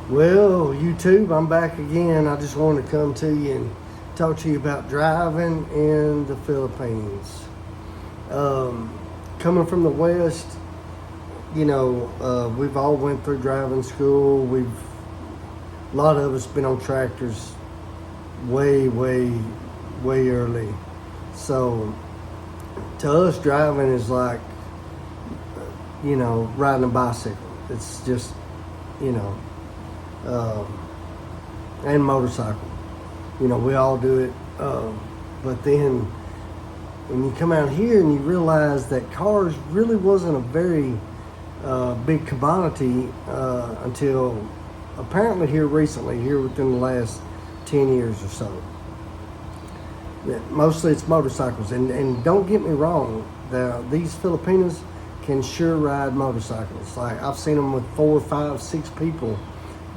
Well, YouTube, I'm back again. I just wanted to come to you and talk to you about driving in the Philippines. Coming from the West, we've all went through driving school. A lot of us been on tractors way, way, way early. So to us, driving is like, riding a bicycle. It's just, you know, and motorcycle. We all do it. But then when you come out here and you realize that cars really wasn't a very big commodity until apparently here recently, here within the last 10 years or so. Mostly it's motorcycles. And don't get me wrong, these Filipinos can sure ride motorcycles. Like I've seen them with 4, 5, 6 people,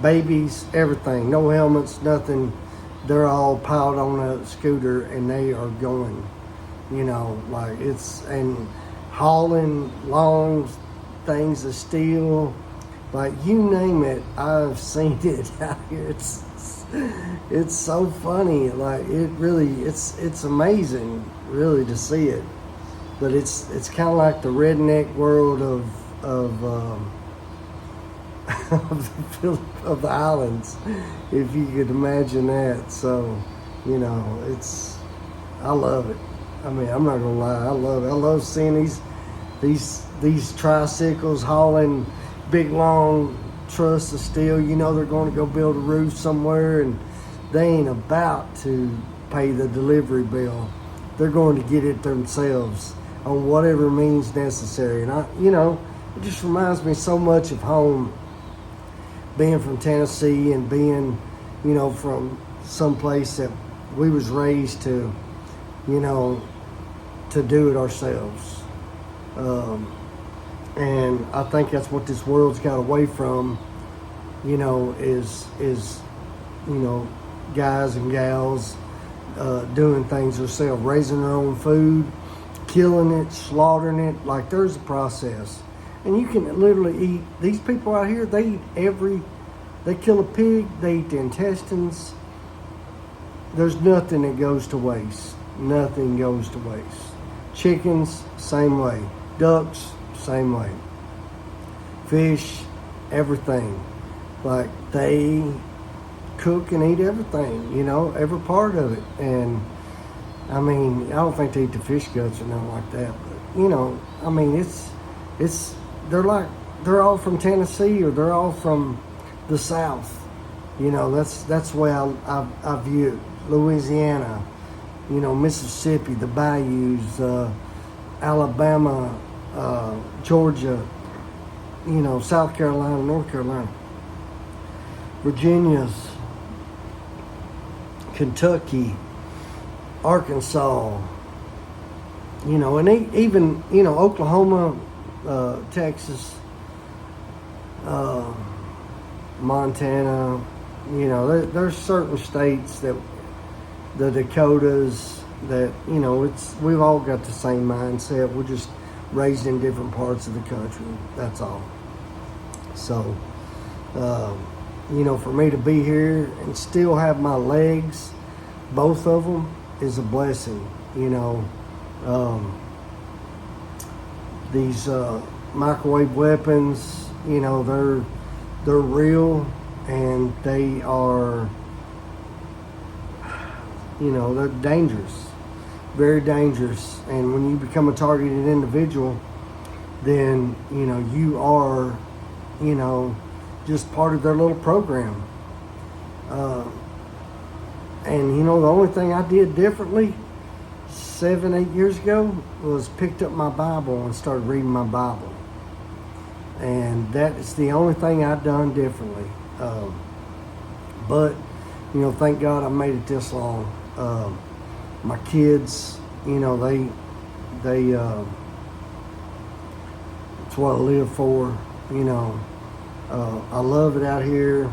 babies, everything, no helmets, nothing. They're all piled on a scooter and they are going, and hauling long things of steel, like you name it, I've seen it out here. It's so funny. Like it's amazing really to see it. But it's kind of like the redneck world of of the islands, if you could imagine that. So, I love it. I mean, I'm not gonna lie, I love it. I love seeing these tricycles hauling big long truss of steel. They're going to go build a roof somewhere, and they ain't about to pay the delivery bill. They're going to get it themselves on whatever means necessary. And it just reminds me so much of home, being from Tennessee and being, from some place that we was raised to, to do it ourselves. And I think that's what this world's got away from, is guys and gals doing things themselves, raising their own food, killing it, slaughtering it. Like there's a process. And you can literally eat, these people out here, they eat they kill a pig, they eat the intestines. There's nothing that goes to waste. Nothing goes to waste. Chickens, same way. Ducks, same way. Fish, everything. Like they cook and eat everything, every part of it. And I mean, I don't think they eat the fish guts or nothing like that. But they're all from Tennessee, or they're all from the South. That's the way I view it. Louisiana, Mississippi, the bayous, Alabama, Georgia, South Carolina, North Carolina, Virginia's, Kentucky, Arkansas, and even, Oklahoma, Texas, Montana, there's certain states that the Dakotas that, we've all got the same mindset. We're just raised in different parts of the country. That's all. So, for me to be here and still have my legs, both of them, is a blessing. These microwave weapons, they're real, and they are, they're dangerous, very dangerous. And when you become a targeted individual, then, you are, just part of their little program. And, the only thing I did differently 7, 8 years ago was picked up my Bible and started reading my Bible. And that is the only thing I've done differently. But, thank God I made it this long. My kids, they it's what I live for. I love it out here.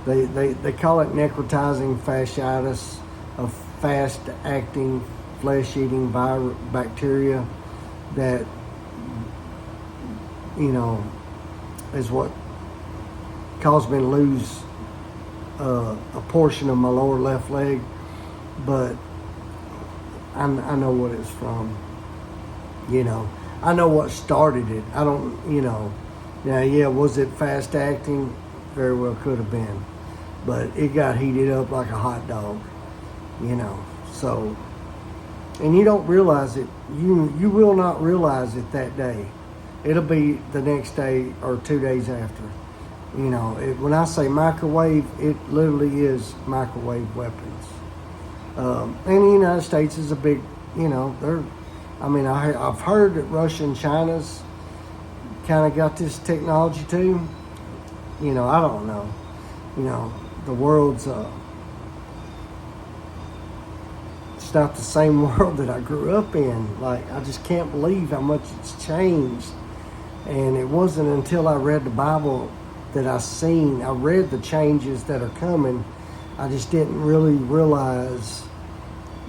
They call it necrotizing fasciitis, a fast-acting, flesh-eating bacteria that, is what caused me to lose a portion of my lower left leg, but I know what it's from. You know, I know what started it. I don't, you know, now, yeah, was it fast acting? Very well could have been. But it got heated up like a hot dog, you know. So, and you don't realize it. You will not realize it that day. It'll be the next day or 2 days after. You know, when I say microwave, it literally is microwave weapons. And the United States is a big, you know, I've heard that Russia and China's kind of got this technology too. You know, I don't know. You know, the world's, it's not the same world that I grew up in. Like, I just can't believe how much it's changed. And it wasn't until I read the Bible that I read the changes that are coming. I just didn't really realize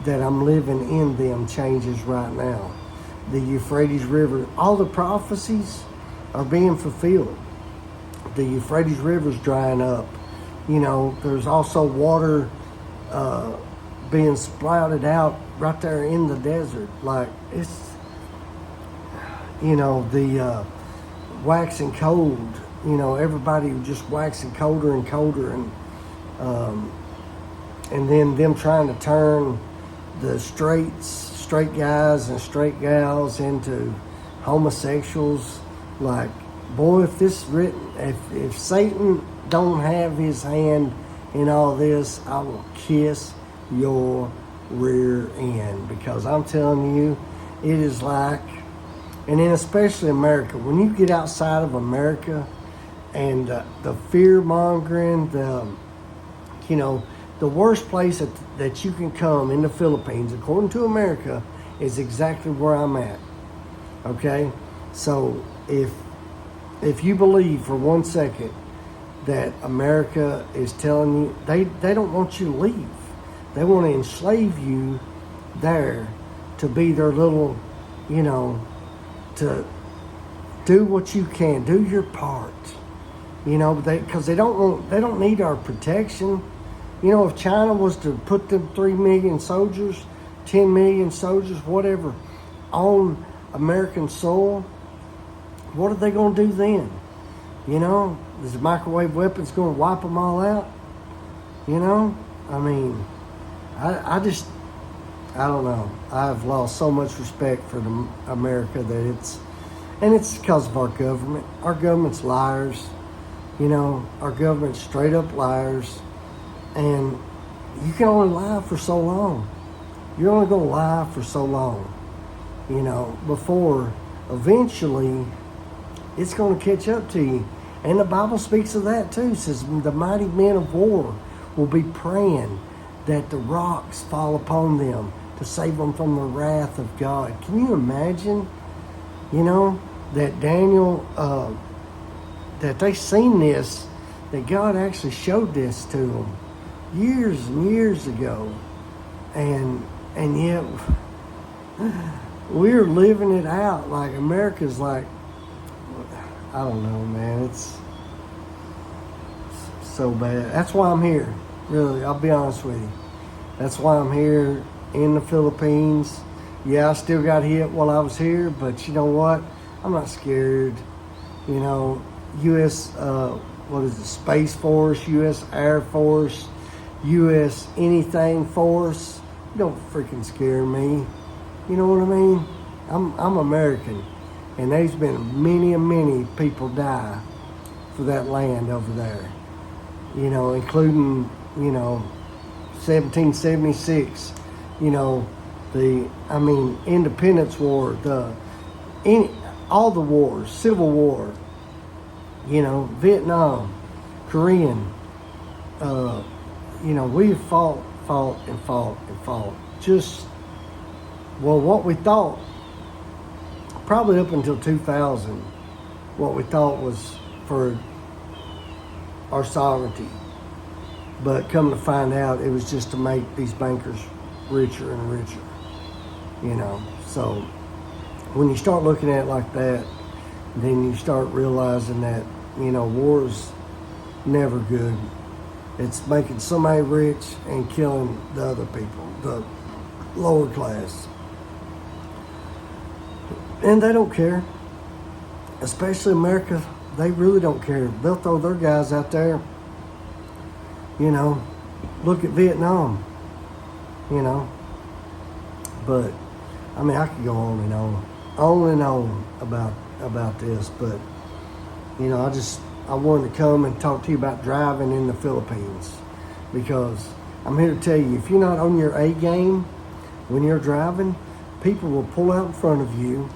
that I'm living in them changes right now. The Euphrates River, all the prophecies are being fulfilled. The Euphrates River's drying up. You know, there's also water being sprouted out right there in the desert. Like, it's, you know, the waxing cold. You know, everybody just waxing colder and colder, and then them trying to turn the straight guys and straight gals into homosexuals. Like, boy, if Satan don't have his hand in all this, I will kiss your rear end, because I'm telling you, it is like, and then especially America, when you get outside of America and the fear mongering, you know, the worst place that you can come in the Philippines, according to America, is exactly where I'm at. Okay? So if you believe for 1 second that America is telling you, they don't want you to leave. They want to enslave you there to be their little, you know, to do what you can, do your part. You know, because they don't need our protection. You know, if China was to put them 3 million soldiers, 10 million soldiers, whatever, on American soil, what are they going to do then? You know, is the microwave weapons going to wipe them all out? You know, I mean, I don't know. I've lost so much respect for America that it's because of our government. Our government's liars. You know, our government's straight up liars. And you can only lie for so long. You're only going to lie for so long, you know, before eventually it's going to catch up to you. And the Bible speaks of that too. It says the mighty men of war will be praying that the rocks fall upon them to save them from the wrath of God. Can you imagine, you know, that Daniel, that they seen this, that God actually showed this to them years and years ago, and yet we're living it out. Like, America's like, I don't know, man, it's so bad. That's why I'm here, really, I'll be honest with you. That's why I'm here in the Philippines. Yeah, I still got hit while I was here, but you know what? I'm not scared. You know, U.S., Space Force, U.S. Air Force, U.S. anything force, don't freaking scare me. You know what I mean? I'm American, and there's been many people die for that land over there. You know, including, you know, 1776. You know, Independence War, all the wars, Civil War. You know, Vietnam, Korean. You know, we fought. Just, well, what we thought, probably up until 2000, what we thought was for our sovereignty. But come to find out, it was just to make these bankers richer and richer. You know, so when you start looking at it like that, then you start realizing that, you know, wars never good. It's making somebody rich and killing the other people, the lower class. And they don't care. Especially America, they really don't care. They'll throw their guys out there. You know, look at Vietnam, you know. But, I mean, I could go on and on about this. But, you know, I wanted to come and talk to you about driving in the Philippines. Because I'm here to tell you, if you're not on your A game when you're driving, people will pull out in front of you.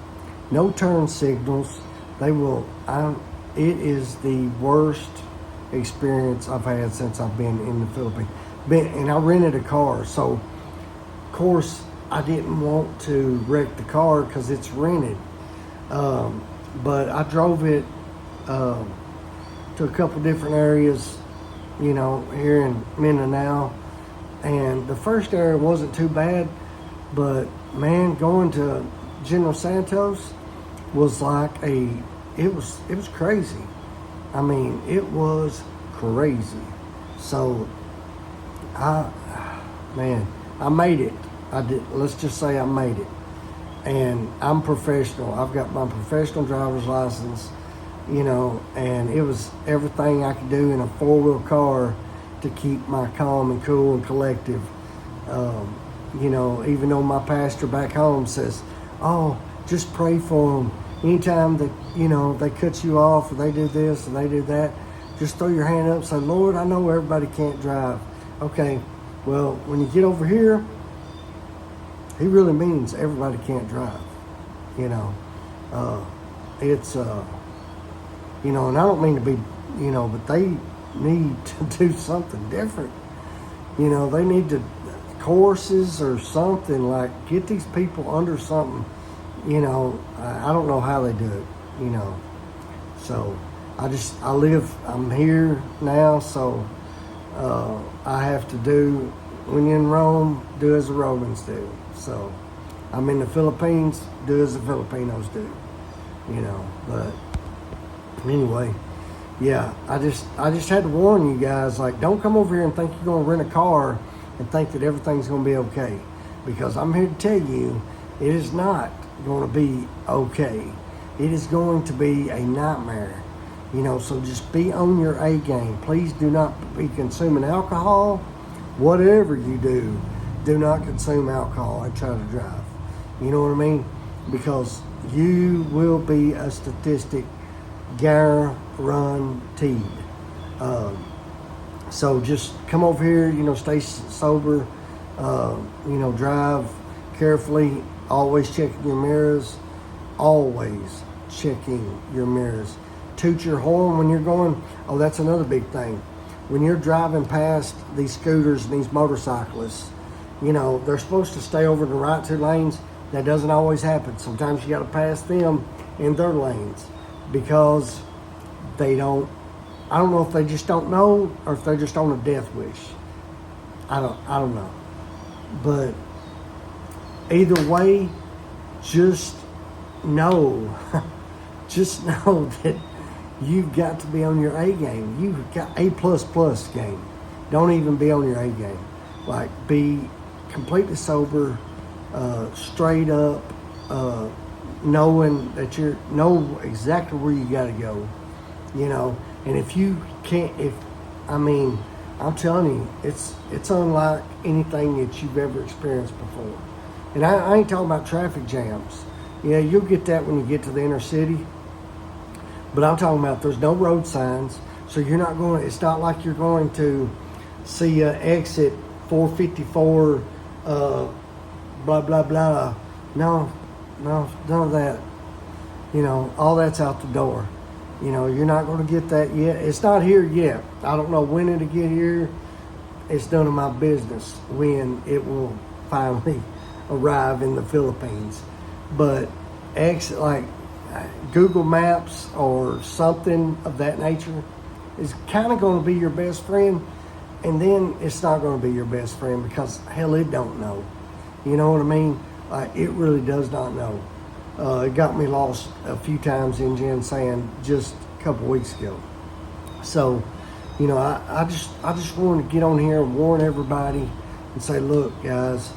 No turn signals. It is the worst experience I've had since I've been in the Philippines. And I rented a car, so of course I didn't want to wreck the car because it's rented. But I drove it to a couple different areas, you know, here in Mindanao. And the first area wasn't too bad, but man, going to General Santos was like it was crazy. I mean, it was crazy. So, I made it. Let's just say I made it. And I'm professional. I've got my professional driver's license, you know, and it was everything I could do in a four-wheel car to keep my calm and cool and collective. You know, even though my pastor back home says, oh, just pray for them. Anytime that, you know, they cut you off or they do this or they do that, just throw your hand up and say, Lord, I know everybody can't drive. Okay, well, when you get over here, he really means everybody can't drive. You know, you know, and I don't mean to be, you know, but they need to do something different. You know, they need to, courses or something, like get these people under something. You know, I don't know how they do it, you know. So I'm here now, so I have to do, when you're in Rome, do as the Romans do. So I'm in the Philippines, do as the Filipinos do, you know. But anyway, yeah, I just had to warn you guys, like, don't come over here and think you're going to rent a car and think that everything's going to be okay. Because I'm here to tell you, it is not going to be okay. It is going to be a nightmare. You know, so just be on your A game. Please do not be consuming alcohol. Whatever you do not consume alcohol and try to drive. You know what I mean? Because you will be a statistic guaranteed. So just come over here, you know, stay sober, you know, drive carefully, always checking your mirrors, always checking your mirrors. Toot your horn when you're going. Oh, that's another big thing. When you're driving past these scooters and these motorcyclists, you know, they're supposed to stay over the right two lanes. That doesn't always happen. Sometimes you got to pass them in their lanes because they don't, I don't know if they just don't know or if they're just on a death wish. I don't know. But either way, just know, that you've got to be on your A game. You've got A++ game. Don't even be on your A game. Like, be completely sober, straight up, knowing that know exactly where you got to go, you know. And if you can't, I'm telling you, it's unlike anything that you've ever experienced before. And I ain't talking about traffic jams. Yeah, you'll get that when you get to the inner city. But I'm talking about there's no road signs, so you're not going. It's not like you're going to see exit 454, blah blah blah. No, none of that. You know, all that's out the door. You know, you're not going to get that yet. It's not here yet. I don't know when it'll get here. It's none of my business when it will finally arrive in the Philippines. But like Google Maps or something of that nature is kind of going to be your best friend, and then it's not going to be your best friend because hell, it don't know. You know what I mean? It really does not know. It got me lost a few times in Ginseng just a couple weeks ago. So, You know, I just want to get on here and warn everybody and say, look, guys,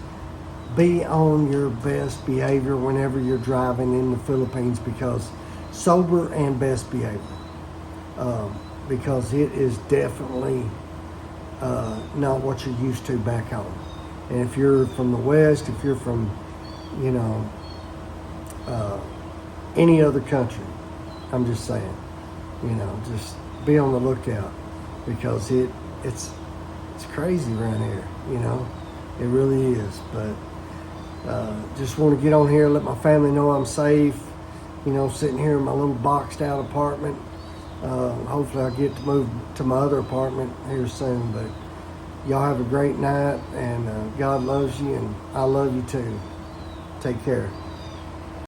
be on your best behavior whenever you're driving in the Philippines, because sober and best behavior, because it is definitely not what you're used to back home. And if you're from the West, if you're from, you know, any other country, I'm just saying, you know, just be on the lookout, because it's crazy around here, you know, it really is. But just want to get on here, let my family know I'm safe, you know, sitting here in my little boxed out apartment. Hopefully I get to move to my other apartment here soon. But y'all have a great night, and God loves you, and I love you too. Take care.